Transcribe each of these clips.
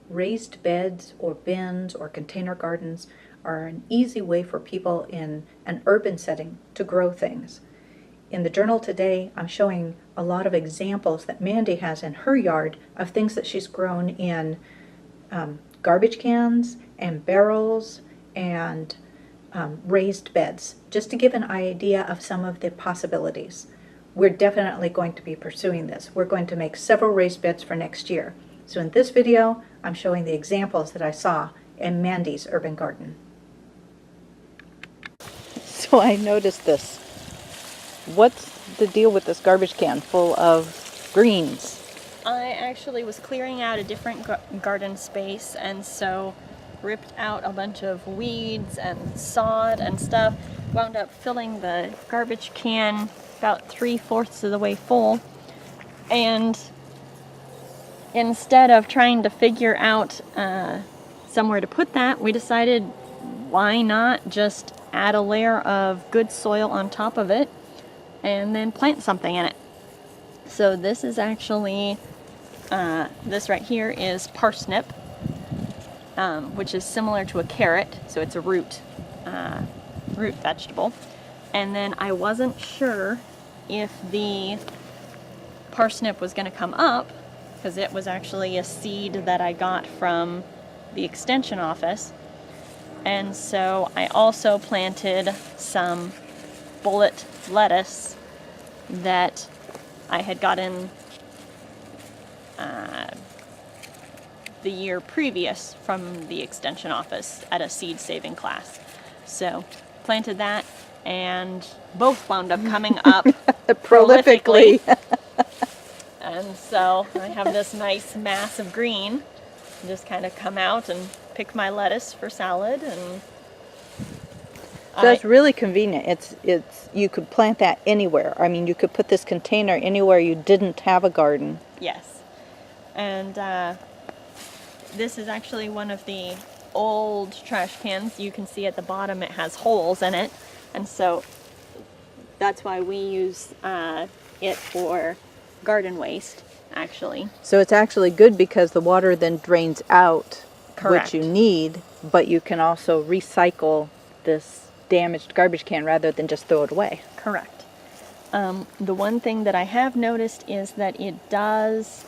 raised beds or bins or container gardens are an easy way for people in an urban setting to grow things. In the journal today, I'm showing a lot of examples that Mandie has in her yard of things that she's grown in garbage cans and barrels and raised beds, just to give an idea of some of the possibilities. We're definitely going to be pursuing this. We're going to make several raised beds for next year. So in this video, I'm showing the examples that I saw in Mandie's urban garden. So I noticed this. What's the deal with this garbage can full of greens? I actually was clearing out a different garden space, and so ripped out a bunch of weeds and sod and stuff. Wound up filling the garbage can about 3/4 of the way full. And instead of trying to figure out somewhere to put that, we decided why not just add a layer of good soil on top of it and then plant something in it. So this is actually, this right here is parsnip, which is similar to a carrot, so it's a root vegetable. And then I wasn't sure if the parsnip was going to come up, because it was actually a seed that I got from the extension office. And so I also planted some bullet lettuce that I had gotten the year previous from the extension office at a seed saving class. So planted that, and both wound up coming up prolifically. And so I have this nice mass of green. Just kind of come out and pick my lettuce for salad, and so it's really convenient. It's you could plant that anywhere. I mean, you could put this container anywhere you didn't have a garden. Yes. And this is actually one of the old trash cans. You can see at the bottom it has holes in it, and so that's why we use it for garden waste, actually. So it's actually good because the water then drains out. Correct. What you need, but you can also recycle this damaged garbage can rather than just throw it away. Correct. The one thing that I have noticed is that it does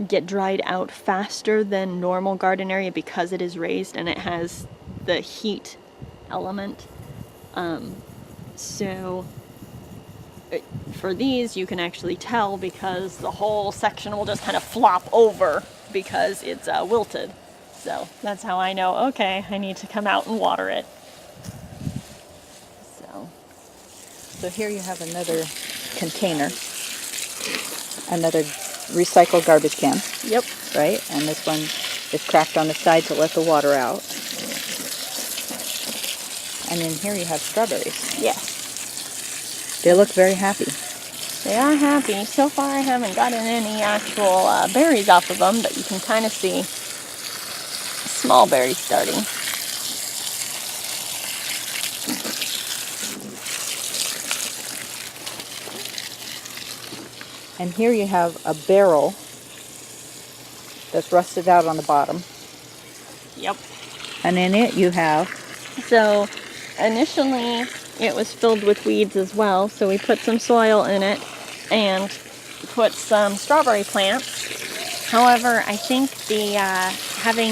get dried out faster than normal garden area because it is raised and it has the heat element. So for these you can actually tell because the whole section will just kind of flop over because it's wilted. So that's how I know, okay, I need to come out and water it. So here you have another container, another recycled garbage can. Yep. Right? And this one is cracked on the side to let the water out. And then here you have strawberries. Yes. They look very happy. They are happy. So far I haven't gotten any actual berries off of them, but you can kind of see small berries starting. And here you have a barrel that's rusted out on the bottom. Yep. And in it you have... So initially it was filled with weeds as well, so we put some soil in it and put some strawberry plants. However, I think the having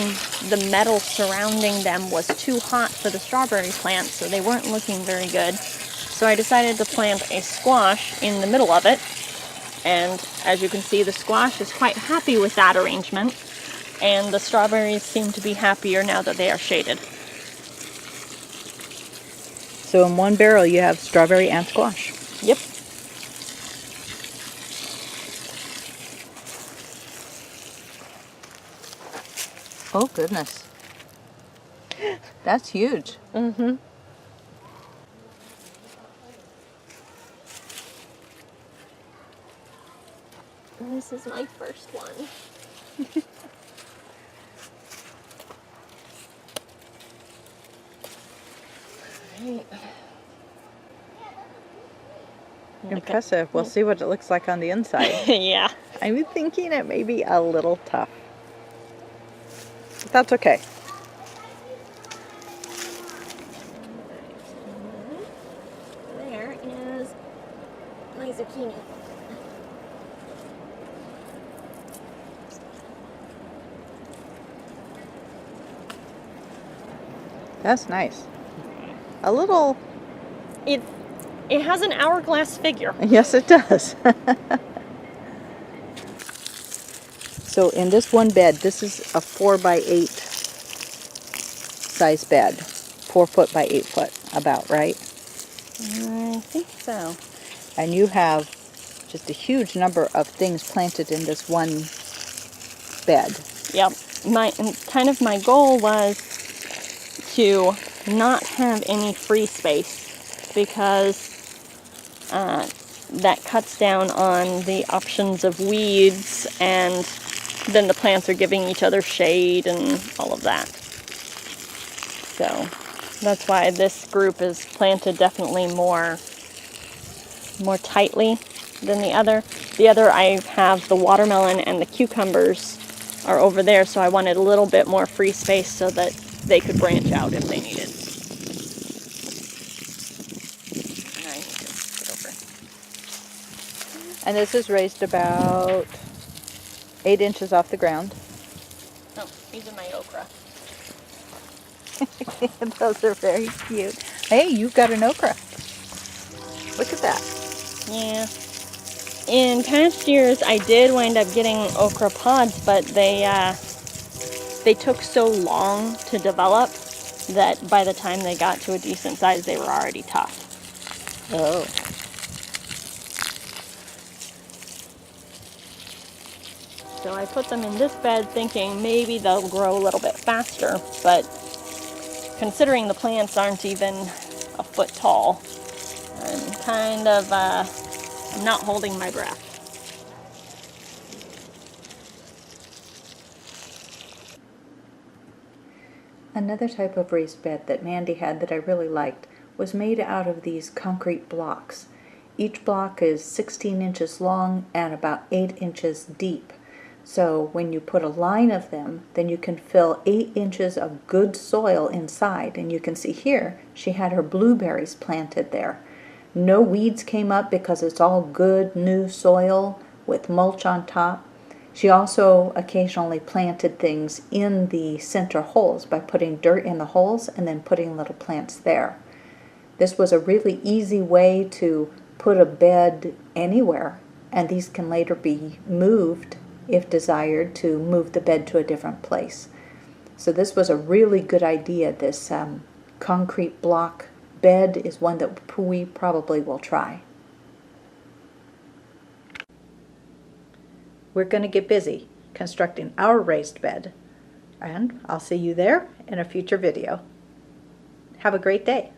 the metal surrounding them was too hot for the strawberry plants, so they weren't looking very good. So I decided to plant a squash in the middle of it. And as you can see, the squash is quite happy with that arrangement, and the strawberries seem to be happier now that they are shaded. So in one barrel you have strawberry and squash. Yep. Oh goodness. That's huge. Mm-hmm. This is my first one. Right. Impressive. We'll see what it looks like on the inside. Yeah. I'm thinking it may be a little tough. But that's okay. There is my zucchini. That's nice. A little... It has an hourglass figure. Yes, it does. So in this one bed, this is a 4x8 size bed. 4 foot by 8 foot, about, right? I think so. And you have just a huge number of things planted in this one bed. Yep. My goal was to not have any free space because that cuts down on the options of weeds, and then the plants are giving each other shade and all of that. So that's why this group is planted definitely more tightly than the other. The other, I have the watermelon and the cucumbers are over there, so I wanted a little bit more free space so that they could branch out if they needed. And I need to get over. And this is raised about 8 inches off the ground. Oh, these are my okra. Those are very cute. Hey, you've got an okra. Look at that. Yeah. In past years, I did wind up getting okra pods, but they took so long to develop that by the time they got to a decent size, they were already tough. Oh. So I put them in this bed thinking maybe they'll grow a little bit faster, but considering the plants aren't even a foot tall, I'm kind of I'm not holding my breath. Another type of raised bed that Mandie had that I really liked was made out of these concrete blocks. Each block is 16 inches long and about 8 inches deep. So when you put a line of them, then you can fill 8 inches of good soil inside. And you can see here, she had her blueberries planted there. No weeds came up because it's all good new soil with mulch on top. She also occasionally planted things in the center holes by putting dirt in the holes and then putting little plants there. This was a really easy way to put a bed anywhere, and these can later be moved if desired to move the bed to a different place. So this was a really good idea. This concrete block bed is one that we probably will try. We're going to get busy constructing our raised bed, and I'll see you there in a future video. Have a great day.